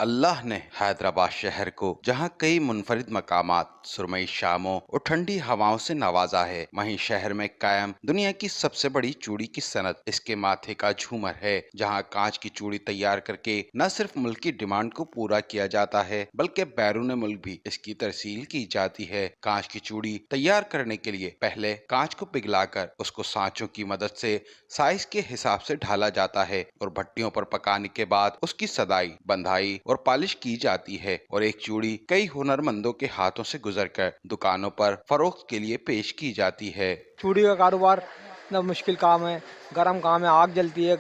अल्लाह ने हैदराबाद शहर को जहां कई मुनफरिद मकामात, सुरमई शामों और ठंडी हवाओं से नवाजा है, वहीं शहर में कायम दुनिया की सबसे बड़ी चूड़ी की सनत इसके माथे का झूमर है। जहां कांच की चूड़ी तैयार करके न सिर्फ मुल्क की डिमांड को पूरा किया जाता है, बल्कि बैरून मुल्क भी इसकी तरसील की जाती है। कांच की चूड़ी तैयार करने के लिए पहले कांच को पिघलाकर उसको सांचों की मदद से साइज के हिसाब से ढाला जाता है और भट्टियों पर पकाने के बाद उसकी सदाई, बंधाई और पॉलिश की जाती है और एक चूड़ी कई हुनरमंदों के हाथों से गुजरकर दुकानों पर फरोख्त के लिए पेश की जाती है। चूड़ी का कारोबार इतना मुश्किल काम है, गरम काम है, आग जलती है,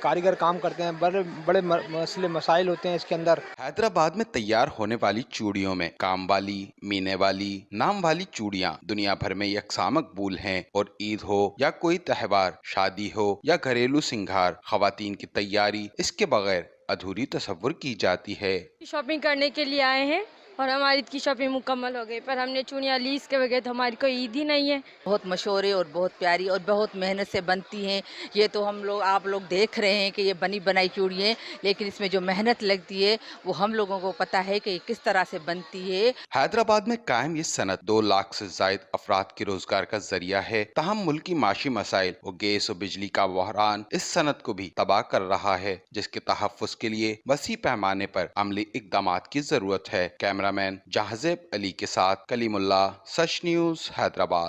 कारीगर काम करते हैं, बड़े बड़े मसले मसाइल होते हैं इसके अंदर। हैदराबाद में तैयार होने वाली चूड़ियों में काम वाली, मीने वाली, नाम वाली चूड़ियां दुनिया भर में यकसा मकबूल हैं और ईद हो या कोई त्योहार, शादी हो या घरेलू सिंगार, खवातीन की तैयारी इसके बगैर अधूरी तस्वुर की जाती है। शॉपिंग करने के लिए आए हैं और हमारी ईद की शॉपिंग मुकम्मल हो गई, पर हमने चूड़ियाँ ली, इसके बगैर तो हमारी कोई ईद ही नहीं है। बहुत मशहूर है और बहुत प्यारी और बहुत मेहनत से बनती हैं। ये तो आप लोग देख रहे हैं कि ये बनी बनाई चूड़ी है, लेकिन इसमें जो मेहनत लगती है वो हम लोगों को पता है कि ये किस तरह से बनती है। हैदराबाद में कायम ये सनत 2 लाख से जायद अफराद के रोजगार का जरिया है। ताहम मुल्क की माशी मसाइल और गैस और बिजली का बहरान इस सनत को भी तबाह कर रहा है, जिसके तहफ़्फ़ुज़ के लिए वसी पैमाने पर अमली इक़दामात की जरूरत है। कैमरामैन जहाज़ेब अली के साथ कलीमुल्लाह, सच न्यूज़, हैदराबाद।